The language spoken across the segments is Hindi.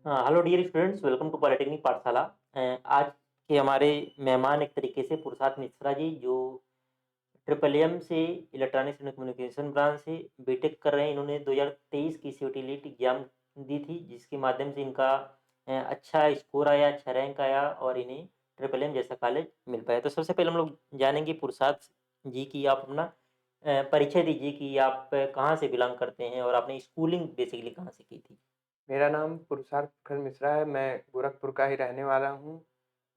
Hello dear students, welcome to polytechnic पाठशाला। आज के हमारे मेहमान एक तरीके से पुरुषोत्तम मिश्रा जी, जो ट्रिपल एम से इलेक्ट्रॉनिक्स एंड कम्युनिकेशन ब्रांच से बीटेक कर रहे हैं। इन्होंने 2023 की सीयूटी लीट एग्जाम दी थी, जिसके माध्यम से इनका अच्छा स्कोर आया, अच्छा रैंक आया और इन्हें ट्रिपल एम जैसा कॉलेज मिल पाया। तो सबसे पहले हम लोग जानेंगे पुरुषोत्तम जी की, आप अपना परिचय दीजिए कि आप कहाँ से बिलोंग करते हैं और आपने स्कूलिंग बेसिकली कहाँ से की थी। मेरा नाम पुरुषार्थ मिश्रा है। मैं गोरखपुर का ही रहने वाला हूँ।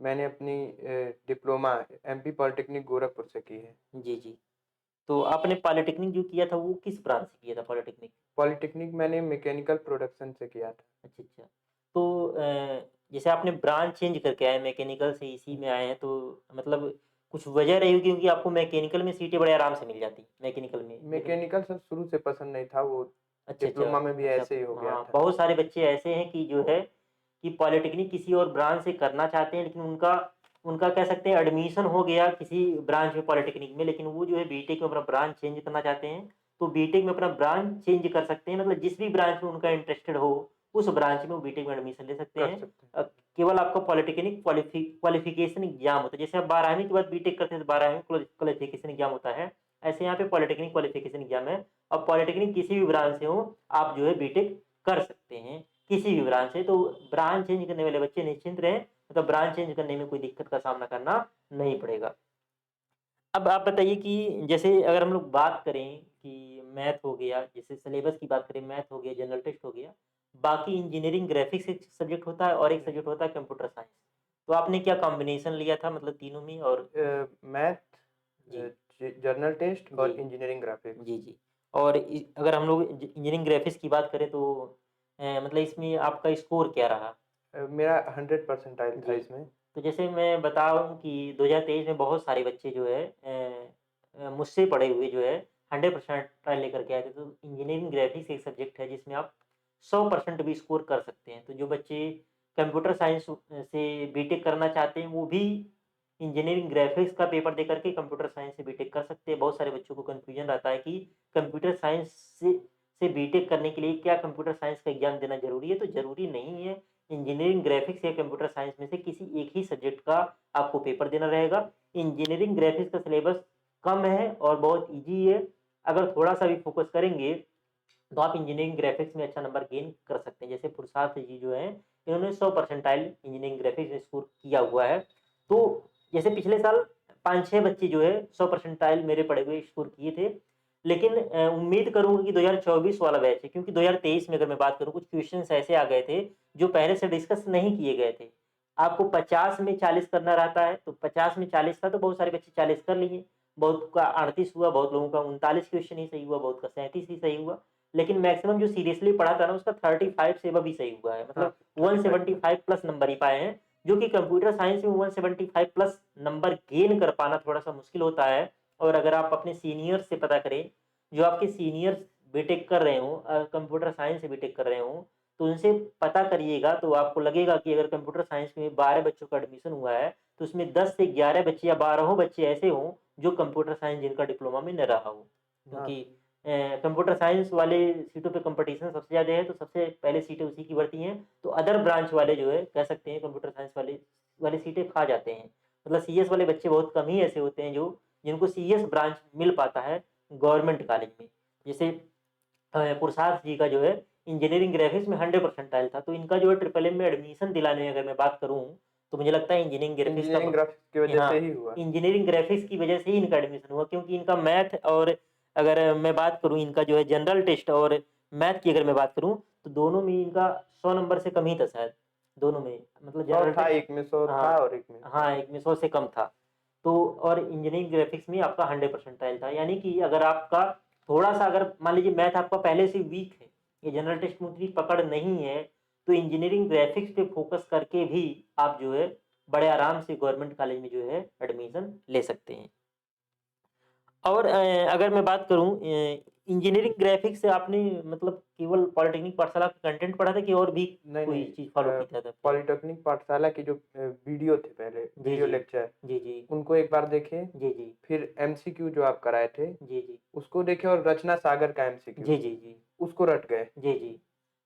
मैंने अपनी डिप्लोमा एमपी पॉलिटेक्निक गोरखपुर से की है। जी जी। तो आपने पॉलिटेक्निक जो किया था वो किस ब्रांच से किया था पॉलिटेक्निक? पॉलिटेक्निक मैंने मैकेनिकल प्रोडक्शन से किया था। अच्छा अच्छा। तो जैसे आपने ब्रांच चेंज करके आए, मैकेनिकल से इसी में आए हैं, तो मतलब कुछ वजह रही होगी, क्योंकि आपको मैकेनिकल में सीटें बड़े आराम से मिल जाती मैकेनिकल में, लेकिन मैकेनिकल सर शुरू से पसंद नहीं था, वो अच्छा अच्छा। डिप्लोमा में भी अच्छा। ऐसे ही हो गया हाँ, था। बहुत सारे बच्चे ऐसे हैं कि जो है कि पॉलिटेक्निक किसी और ब्रांच से करना चाहते हैं, लेकिन उनका उनका कह सकते हैं एडमिशन हो गया किसी ब्रांच में पॉलिटेक्निक में, लेकिन वो जो है बीटेक में अपना ब्रांच चेंज करना चाहते हैं। तो बीटेक में अपना ब्रांच चेंज कर सकते हैं, मतलब जिस भी ब्रांच में उनका इंटरेस्टेड हो उस ब्रांच में वो बीटेक में एडमिशन ले सकते कर हैं। सकते हैं। केवल आपका पॉलिटेक्निक क्वालिफिकेशन एग्जाम होता है। जैसे आप 12वीं के बाद बीटेक करते हैं तो 12वीं क्वालिफिकेशन एग्जाम होता है, ऐसे यहाँ पे पॉलिटेक्निक क्वालिफिकेशन एग्जाम है। अब पॉलिटेक्निक किसी भी ब्रांच से हो, आप जो है बीटेक कर सकते हैं किसी भी ब्रांच से। तो ब्रांच चेंज करने वाले बच्चे निश्चिंत रहें, मतलब ब्रांच चेंज करने में कोई दिक्कत का सामना करना नहीं पड़ेगा। अब आप बताइए कि जैसे अगर हम लोग बात करें कि मैथ हो गया, जैसे सिलेबस की बात करें, मैथ हो गया, जनरल टेस्ट हो गया, बाकी इंजीनियरिंग ग्राफिक्स एक सब्जेक्ट होता है और एक सब्जेक्ट होता है कंप्यूटर साइंस। तो आपने क्या कॉम्बिनेशन लिया था, मतलब तीनों में? और मैथ, जी जर्नल टेस्ट जी और इंजीनियरिंग ग्राफिक्स। जी जी। और अगर हम लोग इंजीनियरिंग ग्राफिक्स की बात करें तो मतलब इसमें आपका स्कोर क्या रहा? मेरा 100% आयल था जी। इसमें। तो जैसे मैं बताऊँ कि 2023 में बहुत सारे बच्चे जो है मुझसे पढ़े हुए जो है 100% ट्रायल लेकर के आए थे। तो इंजीनियरिंग ग्राफिक्स एक सब्जेक्ट है जिसमें आप 100% भी स्कोर कर सकते हैं। तो जो बच्चे कंप्यूटर साइंस से बीटेक करना चाहते हैं, वो भी इंजीनियरिंग ग्राफिक्स का पेपर दे करके कंप्यूटर साइंस से बीटेक कर सकते हैं। बहुत सारे बच्चों को कन्फ्यूजन रहता है कि कंप्यूटर साइंस से बीटेक करने के लिए क्या कंप्यूटर साइंस का एग्ज़ाम देना ज़रूरी है? तो ज़रूरी नहीं है। इंजीनियरिंग ग्राफिक्स या कंप्यूटर साइंस में से किसी एक ही सब्जेक्ट का आपको पेपर देना रहेगा। इंजीनियरिंग ग्राफिक्स का सिलेबस कम है और बहुत ईज़ी है। अगर थोड़ा-सा भी फ़ोकस करेंगे तो आप इंजीनियरिंग ग्राफिक्स में अच्छा नंबर गेन कर सकते हैं। जैसे पुरुषार्थ जी जो हैं, इन्होंने 100 परसेंटाइल इंजीनियरिंग ग्राफिक्स में स्कोर किया हुआ है। तो जैसे पिछले साल 5-6 बच्चे जो है 100 परसेंटाइल मेरे पढ़े हुए स्कोर किए थे। लेकिन उम्मीद करूँगा कि 2024 वाला बैच है, क्योंकि 2023 में अगर मैं बात करूँ, कुछ क्वेश्चन्स ऐसे आ गए थे जो पहले से डिस्कस नहीं किए गए थे। आपको 50 में 40 करना रहता है, तो 50 में 40 था तो बहुत सारे बच्चे 40 कर लिए। बहुत का 38 हुआ, बहुत लोगों का 39 क्वेश्चन ही सही हुआ, बहुत का 37 ही सही हुआ। लेकिन मैक्सिमम जो सीरियसली पढ़ा था ना, उसका 35 से अबव ही सही हुआ है, हाँ, मतलब 35 प्लस। 175 प्लस नंबर ही पाए हैं। जो कि कंप्यूटर साइंस में 175 प्लस नंबर गेन कर पाना थोड़ा-सा मुश्किल होता है। और अगर आप अपने सीनियर्स से पता करें, जो आपके सीनियर्स बीटेक कर रहे हों, कंप्यूटर साइंस से बीटेक कर रहे हों, तो उनसे पता करिएगा तो आपको लगेगा कि अगर कंप्यूटर साइंस में 12 बच्चों का एडमिशन हुआ है, तो उसमें 10 से 11 बच्चे या 12 बच्चे ऐसे हों जो कंप्यूटर साइंस जिनका डिप्लोमा में न रहा हो। हाँ क्योंकि सर। कंप्यूटर साइंस वाले सीटों पे कंपटीशन सबसे ज़्यादा है, तो सबसे पहले सीटें उसी की बढ़ती हैं। तो अदर ब्रांच वाले जो है कह सकते हैं कंप्यूटर साइंस वाले वाली सीटें खा जाते हैं। मतलब सीएस वाले बच्चे बहुत कम ही ऐसे होते हैं जो जिनको सीएस ब्रांच मिल पाता है गवर्नमेंट कॉलेज में। जैसे पुरुषार्थ जी का जो है इंजीनियरिंग ग्राफिक्स में 100 परसेंटाइल था, तो इनका जो है ट्रिपल एम में एडमिशन दिलाने में अगर मैं बात करूँ, तो मुझे लगता है इंजीनियरिंग ग्राफिक्स का इंजीनियरिंग ग्राफिक्स की वजह हाँ, से ही हुआ। इंजीनियरिंग ग्राफिक्स की वजह से ही इनका एडमिशन हुआ, क्योंकि इनका मैथ और अगर मैं बात करूँ इनका जो है जनरल टेस्ट और मैथ की अगर मैं बात करूँ, तो दोनों में इनका 100 नंबर से कम ही था शायद, दोनों में, मतलब 100 जनरल था, टेस्ट। एक में 100 था हाँ और एक में 100 हाँ, था। एक में 100 से कम था। तो और इंजीनियरिंग ग्राफिक्स में आपका 100 परसेंटाइल था, यानी कि अगर आपका थोड़ा-सा, अगर मान लीजिए मैथ आपका पहले से वीक है, ये जनरल टेस्ट में उतनी पकड़ नहीं है, तो इंजीनियरिंग ग्राफिक्स पे फोकस करके भी आप जो है बड़े आराम से गवर्नमेंट कॉलेज में जो है एडमिशन ले सकते हैं। और अगर मैं बात करूँ इंजीनियरिंग ग्राफिक्स से आपने मतलब केवल पॉलिटेक्निक पाठशाला का कंटेंट पढ़ा था कि और भी नहीं कोई नहीं, चीज़ फॉलो की था आपने? पॉलिटेक्निक पाठशाला की जो वीडियो थे, पहले जी, वीडियो जी। लेक्चर, जी, जी। उनको एक बार देखे। जी, जी। फिर एमसीक्यू जो आप कराए थे जी, जी। उसको देखे, और रचना सागर का एमसीक्यू जी, जी, जी। उसको रट गए। जी, जी।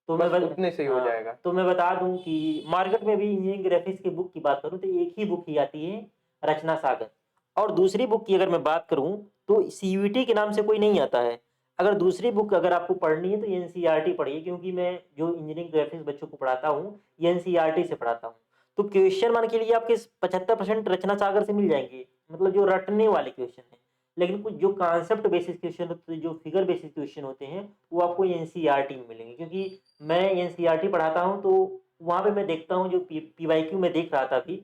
तो मैं बस बत उतने से ही हो हाँ, जाएगा। तो मैं बता दूँ कि मार्केट में भी इंजीनियरिंग ग्राफिक्स की बुक की बात करूँ तो एक ही बुक ही आती है, रचना सागर। और दूसरी बुक की अगर मैं बात करूँ तो सीयूईटी के नाम से कोई नहीं आता है। अगर दूसरी बुक अगर आपको पढ़नी है तो एनसीईआरटी पढ़िए, क्योंकि मैं जो इंजीनियरिंग ग्राफिक्स बच्चों को पढ़ाता हूँ, ये एनसीईआरटी से पढ़ाता हूँ। तो क्वेश्चन मान के लिए आपके 75% रचना सागर से मिल जाएँगे, मतलब जो रटने वाले क्वेश्चन हैं। लेकिन कुछ जो कॉन्सेप्ट बेसिस क्वेश्चन होते हैं, जो फिगर बेसिस क्वेश्चन होते हैं, वो आपको एनसीईआरटी में मिलेंगे। क्योंकि मैं एनसीईआरटी पढ़ाता हूँ, तो वहाँ पे मैं देखता हूँ जो पीवाईक्यू में देख रहा था अभी,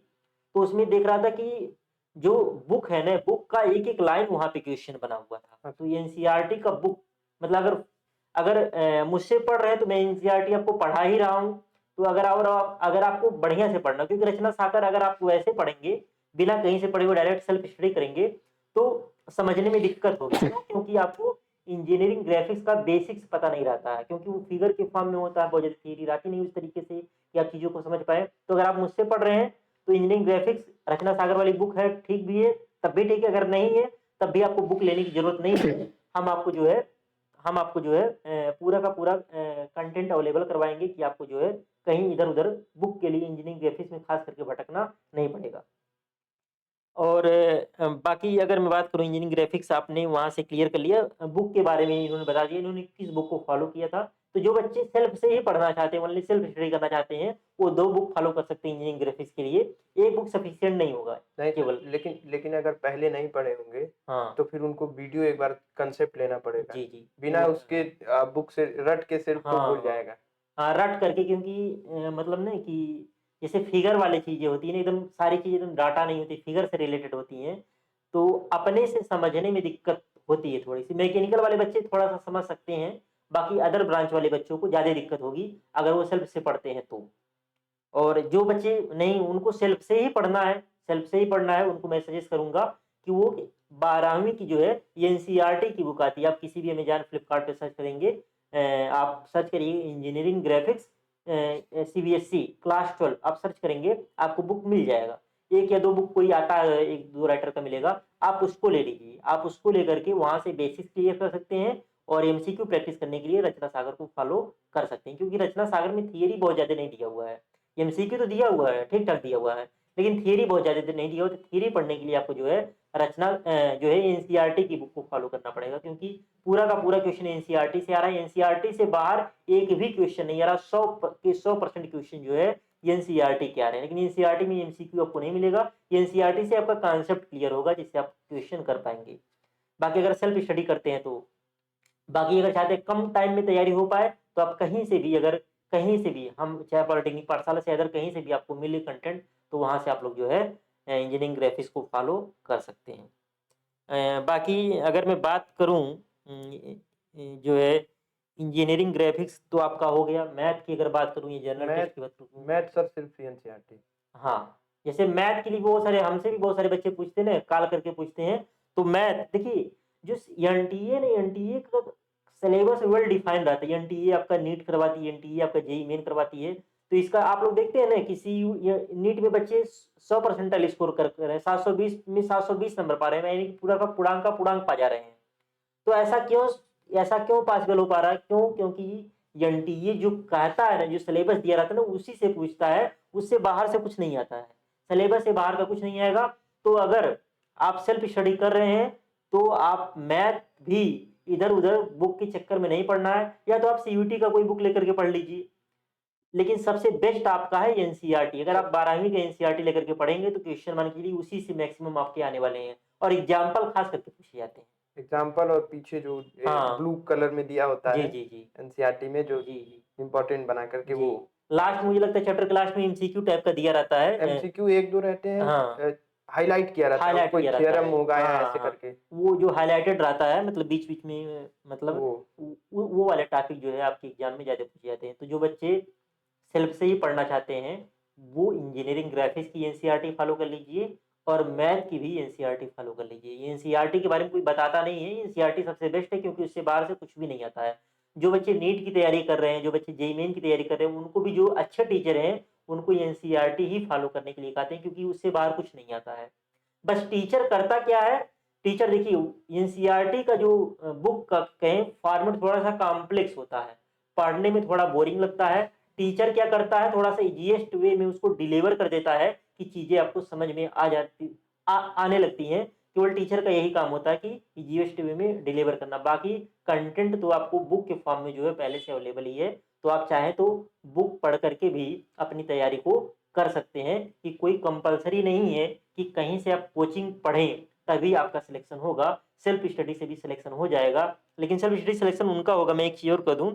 तो उसमें देख रहा था कि जो बुक है ना, बुक का एक-एक लाइन वहाँ पे क्वेश्चन बना हुआ था। तो एनसीईआरटी का बुक मतलब अगर अगर मुझसे पढ़ रहे हैं तो मैं एनसीईआरटी आपको पढ़ा ही रहा हूँ। तो अगर आपको बढ़िया से पढ़ना, क्योंकि रचना सागर अगर आप वैसे पढ़ेंगे, बिना कहीं से पढ़े हुए डायरेक्ट सेल्फ स्टडी करेंगे, तो समझने में दिक्कत होगी। क्यों? क्योंकि आपको इंजीनियरिंग ग्राफिक्स का बेसिक्स पता नहीं रहता है, क्योंकि वो फिगर के फॉर्म में होता है, बहुत ज़्यादा थियरी रहती नहीं उस तरीके से कि आप चीज़ों को समझ पाएँ। तो अगर आप मुझसे पढ़ रहे हैं, तो इंजीनियरिंग ग्राफिक्स रचना सागर वाली बुक है, ठीक भी है, तब भी ठीक है, अगर नहीं है, तब भी आपको बुक लेने की ज़रूरत नहीं है। हम आपको जो है पूरा का पूरा कंटेंट अवेलेबल करवाएँगे कि आपको जो है कहीं इधर-उधर बुक के लिए इंजीनियरिंग ग्राफिक्स में खास करके भटकना नहीं पड़ेगा। और बाकी अगर मैं बात करूँ इंजीनियरिंग ग्राफिक्स आपने वहाँ से क्लियर कर लिया, बुक के बारे में इन्होंने बता दिया, इन्होंने किस बुक को फ़ॉलो किया था। तो जो बच्चे सेल्फ से ही पढ़ना चाहते हैं, ओनली सेल्फ स्टडी करना चाहते हैं, वो 2 बुक फ़ॉलो कर सकते हैं इंजीनियरिंग ग्राफिक्स के लिए। 1 बुक सफिशिएंट नहीं होगा नहीं, केवल। लेकिन लेकिन अगर पहले नहीं पढ़े होंगे, हाँ, तो फिर उनको वीडियो एक बार कंसेप्ट लेना पड़ेगा। जी, जी। बिना उसके बुक से रट के सिर्फ तो हाँ, भूल हाँ। जाएगा। हाँ, रट करके, क्योंकि मतलब ना कि जैसे फिगर वाली चीज़ें होती हैं ना, एकदम सारी चीज़ें एकदम डाटा नहीं होती, फिगर से रिलेटेड होती हैं, तो अपने से समझने में दिक्कत होती है थोड़ी-सी। मैकेनिकल वाले बच्चे थोड़ा-सा समझ सकते हैं, बाकी अदर ब्रांच वाले बच्चों को ज़्यादा दिक्कत होगी, अगर वो सेल्फ से पढ़ते हैं तो। और जो बच्चे नहीं, उनको सेल्फ से ही पढ़ना है, सेल्फ से ही पढ़ना है, उनको मैं सजेस्ट करूँगा कि वो 12वीं की जो है ये एनसीईआरटी की बुक आती है, आप किसी भी अमेज़न, फ्लिपकार्ट पे सर्च करेंगे, आप सर्च करिए इंजीनियरिंग ग्राफिक्स सीबीएसई क्लास 12 आप सर्च करेंगे, आपको बुक मिल जाएगा। 1 या 2 बुक कोई आता है, 1-2 राइटर का मिलेगा, आप उसको ले लीजिए। आप उसको लेकर के वहाँ से बेसिक्स क्लियर कर सकते हैं और एमसीक्यू प्रैक्टिस करने के लिए रचना सागर को फ़ॉलो कर सकते हैं, क्योंकि रचना सागर में थियरी बहुत ज़्यादा नहीं दिया हुआ है। एमसीक्यू तो दिया हुआ है, ठीक-ठाक दिया हुआ है, लेकिन थियरी बहुत ज़्यादा नहीं दिया हुआ, तो थियरी पढ़ने के लिए आपको जो है रचना जो है एनसीईआरटी की बुक को फ़ॉलो करना पड़ेगा, क्योंकि पूरा का पूरा क्वेश्चन एनसीईआरटी से आ रहा है। एनसीईआरटी से बाहर एक भी क्वेश्चन नहीं आ रहा, 100% क्वेश्चन जो है एनसीईआरटी के आ रहे हैं, लेकिन एनसीईआरटी में एमसीक्यू आपको नहीं मिलेगा। एनसीईआरटी से आपका कॉन्सेप्ट क्लियर होगा, जिससे आप क्वेश्चन कर पाएँगे। बाकी अगर सेल्फ स्टडी करते हैं तो बाकी अगर चाहते हैं कम टाइम में तैयारी हो पाए, तो आप कहीं से भी, अगर कहीं से भी, हम चाहे पॉलिटेक्निक पाठशाला से अदर कहीं से भी आपको मिले कंटेंट, तो वहाँ से आप लोग जो है इंजीनियरिंग ग्राफिक्स को फ़ॉलो कर सकते हैं। बाकी अगर मैं बात करूँ जो है इंजीनियरिंग ग्राफिक्स तो आपका हो गया, मैथ की अगर बात करूँ, ये जनरल मैथ टेस्ट की बात करूँ। मैथ सर सिर्फ एनसीईआरटी। हाँ, जैसे मैथ के लिए बहुत सारे हमसे भी बहुत सारे बच्चे पूछते हैं ना, कॉल करके पूछते हैं, तो मैथ देखिए, जो एनटीए ना, एनटीए का सिलेबस वेल डिफाइंड रहता है। एनटीए आपका नीट करवाती है, एनटीए आपका जेईई मेन करवाती है, तो इसका आप लोग देखते हैं ना कि सीयू या नीट में बच्चे 100 परसेंटाइल स्कोर कर रहे हैं, 720 में 720 नंबर पा रहे हैं, यानी कि पूरा का पूर्णांक पा जा रहे हैं। तो ऐसा क्यों पॉसिबल हो पा रहा है? क्यों? क्योंकि एनटीए जो कहता है ना, जो सिलेबस दिया रहता है ना, उसी से पूछता है, उससे बाहर से कुछ नहीं आता है। सिलेबस से बाहर का कुछ नहीं आएगा। तो अगर आप सेल्फ स्टडी कर रहे हैं, तो आप मैथ भी इधर-उधर बुक के चक्कर में नहीं पढ़ना है, या तो आप सीयूईटी का कोई बुक लेकर के पढ़ लीजिए। लेकिन सबसे बेस्ट आपका है एनसीईआरटी। अगर आप 12वीं का एनसीईआरटी लेकर के पढ़ेंगे, तो क्वेश्चन मान के चलिए उसी से मैक्सिमम आपके आने वाले हैं, और एग्जाम्पल खास करके पूछे जाते हैं। एग्ज़ाम्पल और पीछे जो हाँ। ब्लू कलर में दिया होता जी, है जी, जी। एनसीईआरटी में, जो जी, जी। इम्पोर्टेंट बना करके जी। वो लास्ट मुझे लगता है चैप्टर के लास्ट में एमसीक्यू टाइप का दिया रहता है। एमसीक्यू 1-2 रहते हैं, हाँ, हाइलाइट किया रहता है, वो हाइलाइट कोई किया रहता थ्योरम है। होगा या हाँ, ऐसे हाँ। करके। वो जो हाइलाइटेड रहता है, मतलब बीच-बीच में, मतलब वो वो वाले टॉपिक जो है आपके एग्ज़ाम में ज़्यादा पूछे जाते हैं। तो जो बच्चे सेल्फ से ही पढ़ना चाहते हैं, वो इंजीनियरिंग ग्राफिक्स की एनसीईआरटी फ़ॉलो कर लीजिए, और मैथ की भी एनसीईआरटी फ़ॉलो कर लीजिए। एनसीईआरटी के बारे में कोई बताता नहीं है, एनसीईआरटी सबसे बेस्ट है, क्योंकि उससे बाहर से कुछ भी नहीं आता है। जो बच्चे नीट की तैयारी कर रहे हैं, जो बच्चे जेईई मेन की तैयारी कर रहे हैं, उनको भी जो अच्छे टीचर हैं, उनको एनसीईआरटी ही फ़ॉलो करने के लिए कहते हैं, क्योंकि उससे बाहर कुछ नहीं आता है। बस टीचर करता क्या है, टीचर देखिए एनसीईआरटी का जो बुक का कहें फॉर्मेट थोड़ा-सा कॉम्प्लेक्स होता है। पढ़ने में थोड़ा बोरिंग लगता है। टीचर क्या करता है, थोड़ा-सा ईज़ीएस्ट वे में उसको डिलीवर कर देता है कि चीज़ें आपको समझ में आने लगती हैं। केवल टीचर का यही काम होता है कि ईज़ीएस्ट वे में डिलीवर करना। बाकी कंटेंट तो आपको बुक के फॉर्म में जो है पहले से अवेलेबल ही है। तो आप चाहें तो बुक पढ़ कर के भी अपनी तैयारी को कर सकते हैं, कि कोई कंपल्सरी नहीं है कि कहीं से आप कोचिंग पढ़ें तभी आपका सिलेक्शन होगा। सेल्फ स्टडी से भी सिलेक्शन हो जाएगा। लेकिन सेल्फ स्टडी सिलेक्शन उनका होगा, मैं एक चीज़ और कह दूँ,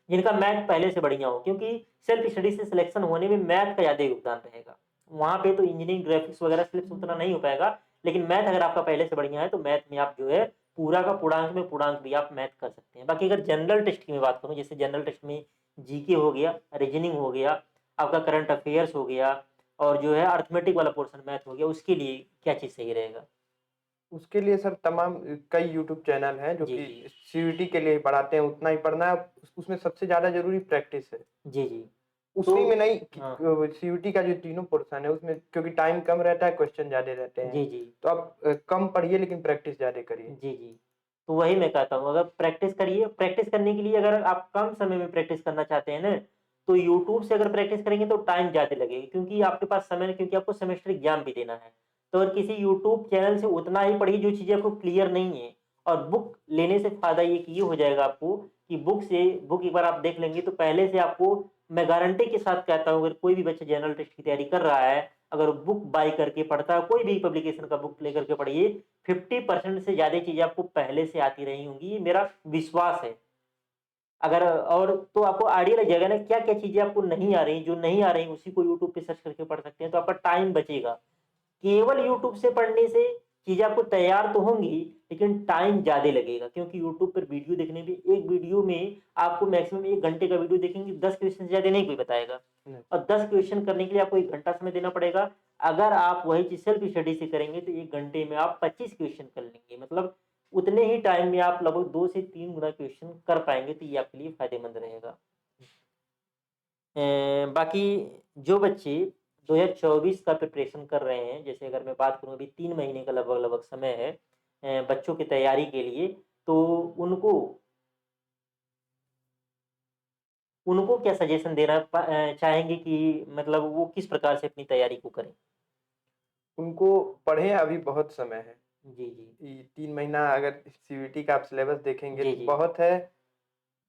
जिनका मैथ पहले से बढ़िया हो, क्योंकि सेल्फ स्टडी से सिलेक्शन होने में मैथ का ज़्यादा योगदान रहेगा। वहाँ पे तो इंजीनियरिंग, ग्राफिक्स वगैरह सिलेक्शन उतना नहीं हो पाएगा, लेकिन मैथ अगर आपका पहले से बढ़िया है तो मैथ में आप जो है पूरा का पूर्णांक में पूर्णांक भी आप मैथ कर सकते हैं। बाकी अगर जनरल टेस्ट की मैं बात करूँ, जैसे जनरल टेस्ट में जीके हो गया, रीजनिंग हो गया, आपका करंट अफेयर्स हो गया, और जो है अरिथमेटिक वाला पोर्शन मैथ हो गया, उसके लिए क्या चीज़ सही रहेगा? उसके लिए सर तमाम कई यूट्यूब चैनल हैं जो जी, कि जी। सीयूईटी के लिए ही पढ़ाते हैं, उतना ही पढ़ना है। उसमें सबसे ज़्यादा ज़रूरी प्रैक्टिस है। जी, जी। तो उसी में नहीं हाँ। सीयूईटी का जो तीनों पोर्शन है उसमें क्योंकि टाइम कम रहता है, क्वेश्चन ज़्यादा रहते हैं। जी, जी। तो आप कम पढ़िए लेकिन प्रैक्टिस ज़्यादा करिए। जी, जी। तो वही मैं कहता हूँ, अगर प्रैक्टिस करिए, प्रैक्टिस करने के लिए अगर आप कम समय में प्रैक्टिस करना चाहते हैं ना, तो यूट्यूब से अगर प्रैक्टिस करेंगे तो टाइम ज़्यादा लगेगा, क्योंकि आपके पास समय नहीं, क्योंकि आपको सेमेस्टर एग्ज़ाम भी देना है। तो अगर किसी यूट्यूब चैनल से उतना ही पढ़िए जो चीज़ें आपको क्लियर नहीं है, और बुक लेने से फ़ायदा ये हो जाएगा आपको कि बुक एक बार आप देख लेंगे तो पहले से आपको, मैं गारंटी के साथ कहता हूँ, अगर कोई भी बच्चा जनरल टेस्ट की तैयारी कर रहा है, अगर बुक बाय करके पढ़ता है, कोई भी पब्लिकेशन का बुक लेकर के पढ़िए, 50% से ज़्यादा चीज़ें आपको पहले से आती रही होंगी, ये मेरा विश्वास है। अगर और तो आपको आइडिया लग जाएगा ना क्या-क्या चीज़ें आपको नहीं आ रही, जो नहीं आ रही उसी को यूट्यूब पे सर्च करके पढ़ सकते हैं, तो आपका टाइम बचेगा। केवल यूट्यूब से पढ़ने से चीज़ें आपको तैयार तो होंगी, लेकिन टाइम ज़्यादा लगेगा, क्योंकि यूट्यूब पर वीडियो देखने में, एक वीडियो में आपको मैक्सिमम 1 घंटे का वीडियो देखेंगे, 10 क्वेश्चन से ज़्यादा नहीं कोई बताएगा, नहीं, और 10 क्वेश्चन करने के लिए आपको 1 घंटा समय देना पड़ेगा। अगर आप वही चीज़ सेल्फ स्टडी से करेंगे तो 1 घंटे में आप 25 क्वेश्चन कर लेंगे, मतलब उतने ही टाइम में आप लगभग 2 से 3 गुना क्वेश्चन कर पाएँगे, तो ये आपके लिए फ़ायदेमंद रहेगा। बाकी जो बच्चे 2024 का प्रिपरेशन कर रहे हैं, जैसे अगर मैं बात करूँ, अभी 3 महीने का लगभग-लगभग समय है बच्चों की तैयारी के लिए, तो उनको उनको क्या सजेशन देना चाहेंगे कि मतलब वो किस प्रकार से अपनी तैयारी को करें? उनको पढ़ें, अभी बहुत समय है। जी, जी। 3 महीना अगर सीयूईटी का आप सिलेबस देखेंगे जी, तो जी। बहुत है।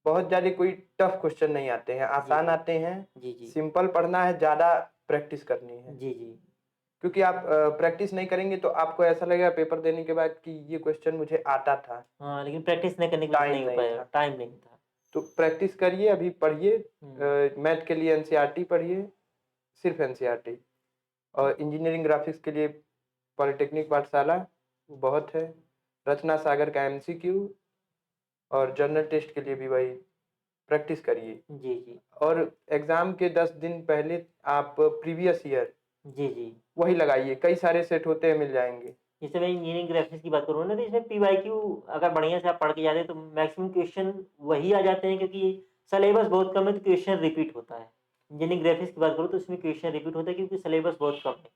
बहुत ज़्यादा कोई टफ क्वेश्चन नहीं आते हैं, जी, आसान जी। आते हैं। जी, जी। सिंपल पढ़ना है, ज़्यादा प्रैक्टिस करनी है। जी, जी। क्योंकि आप प्रैक्टिस नहीं करेंगे तो आपको ऐसा लगेगा पेपर देने के बाद कि ये क्वेश्चन मुझे आता था, हाँ, लेकिन प्रैक्टिस नहीं करने की वजह से टाइम नहीं हो नहीं पाया, था। टाइम नहीं था। तो प्रैक्टिस करिए, अभी पढ़िए। हुँ। मैथ के लिए एनसीईआरटी पढ़िए, सिर्फ़ एनसीईआरटी। और इंजीनियरिंग ग्राफ़िक्स के लिए पॉलिटेक्निक पाठशाला बहुत है। रचना सागर का एमसीक्यू और जनरल टेस्ट के लिए भी वही प्रैक्टिस करिए। जी, जी। और एग्ज़ाम के 10 दिन पहले आप प्रीवियस ईयर जी, जी। वही लगाइए, कई सारे सेट होते हैं, मिल जाएँगे। जैसे मैं इंजीनियरिंग ग्राफ़िक्स की बात करूँ ना, तो इसमें पीवाईक्यू अगर बढ़िया से आप पढ़ के जाते हैं तो मैक्सिमम क्वेश्चन वही आ जाते हैं, क्योंकि सिलेबस बहुत कम है तो क्वेश्चन रिपीट होता है। इंजीनियरिंग ग्राफ़िक्स की बात करूँ तो उसमें क्वेश्चन रिपीट होता है, क्योंकि सिलेबस बहुत कम है।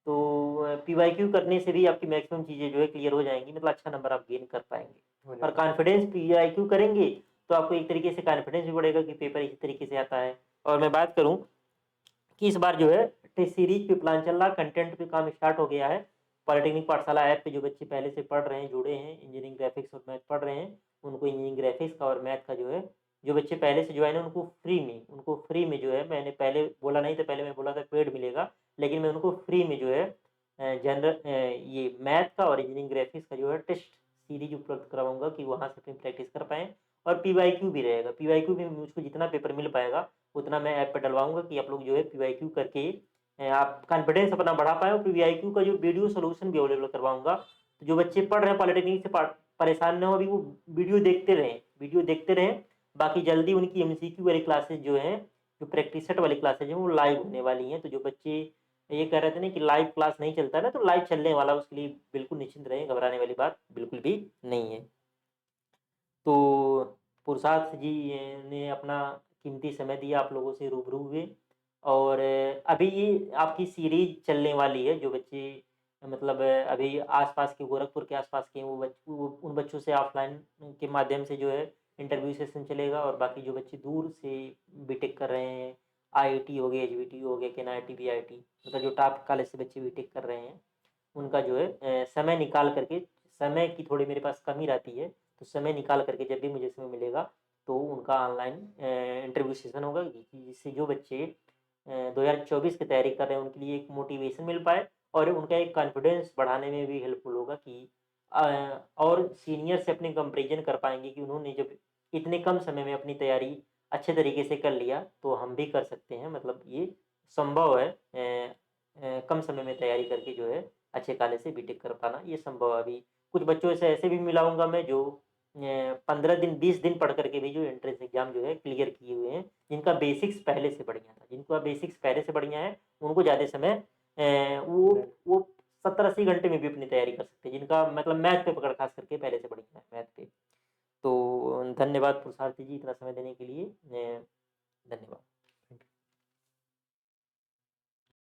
तो पीवाईक्यू करने से भी आपकी मैक्सिमम चीज़ें जो है क्लियर हो जाएँगी, मतलब अच्छा नंबर आप गेन कर पाएँगे। हो और जाएँगे। कॉन्फिडेंस पीवाईक्यू करेंगे तो आपको एक तरीके से कॉन्फिडेंस भी बढ़ेगा कि पेपर इसी तरीके से आता है। और मैं बात करूँ कि इस बार जो है टेस्ट सीरीज पे प्लान चल रहा, कंटेंट पे काम स्टार्ट हो गया है। पॉलिटेक्निक पाठशाला ऐप पे जो बच्चे पहले से पढ़ रहे हैं, जुड़े हैं, इंजीनियरिंग ग्राफ़िक्स और मैथ पढ़ रहे हैं, उनको इंजीनियरिंग ग्राफ़िक्स का और मैथ का जो है, जो बच्चे पहले से ज्वाइन है उनको फ्री में जो है, मैंने पहले बोला नहीं था, पहले मैं बोला था पेड मिलेगा, लेकिन मैं उनको फ्री में जो है ये मैथ का और इंजीनियरिंग ग्राफ़िक्स का जो है टेस्ट सीरीज उपलब्ध करवाऊँगा, कि वहाँ से अपनी प्रैक्टिस कर पाएँ। और पीवाईक्यू भी रहेगा, पीवाईक्यू में मुझको जितना पेपर मिल पाएगा उतना मैं ऐप पे डलवाऊँगा, कि आप लोग जो है पीवाईक्यू करके आप कॉन्फिडेंस अपना बढ़ा पाएँ, और पीवाईक्यू का जो वीडियो सॉल्यूशन भी अवेलेबल करवाऊँगा। तो जो बच्चे पढ़ रहे हैं पॉलिटेक्निक से परेशान ना हो, अभी वो वीडियो देखते रहें। बाकी जल्दी उनकी एमसीक्यू वाली क्लासेस जो हैं, जो प्रैक्टिस सेट वाली क्लासेस हैं, वो लाइव होने वाली हैं। तो जो बच्चे ये कह रहे थे ना कि लाइव क्लास नहीं चलता है ना, तो लाइव चलने वाला है, उसके लिए बिल्कुल निश्चिंत रहें, घबराने वाली बात बिल्कुल भी नहीं है। तो पुरुषार्थ जी ने अपना कीमती समय दिया, आप लोगों से रूबरू हुए, और अभी ये आपकी सीरीज़ चलने वाली है, जो बच्चे मतलब अभी आस-पास के, गोरखपुर के आस-पास के, वो उन बच्चों से ऑफ़लाइन के माध्यम से जो है इंटरव्यू सेशन चलेगा और बाकी जो बच्चे दूर से बीटेक कर रहे हैं, आईआईटी हो गया, एचबीटी हो गया, केनआईटी, बीआईटी, मतलब जो टॉप कॉलेज से बच्चे बीटेक कर रहे हैं, उनका जो है समय निकाल करके, समय की थोड़ी मेरे पास कमी रहती है, तो समय निकाल करके जब भी मुझे समय मिलेगा तो उनका ऑनलाइन इंटरव्यू सेशन होगा, जिससे जो बच्चे 2024 की तैयारी कर रहे हैं उनके लिए एक मोटिवेशन मिल पाए और उनका एक कॉन्फिडेंस बढ़ाने में भी हेल्पफुल होगा कि और सीनियर से अपने कंपैरिजन कर पाएँगे कि उन्होंने जब इतने कम समय में अपनी तैयारी अच्छे तरीके से कर लिया, तो हम भी कर सकते हैं। मतलब ये संभव है, कम समय में तैयारी करके जो है अच्छे कॉलेज से बीटेक कर पाना, ये संभव है। अभी कुछ बच्चों से ऐसे भी मिलाऊँगा मैं जो 15 दिन, 20 दिन पढ़ कर के भी जो एंट्रेंस एग्ज़ाम जो है क्लियर किए हुए हैं, जिनका बेसिक्स पहले से बढ़िया था। जिनका बेसिक्स पहले से बढ़िया है, उनको ज़्यादा समय वो 70-80 घंटे में भी अपनी तैयारी कर सकते हैं, जिनका मतलब मैथ पे पकड़ ख़ास करके पहले से बढ़िया है, मैथ पे। तो धन्यवाद पुरुषार्थी जी इतना समय देने के लिए। धन्यवाद।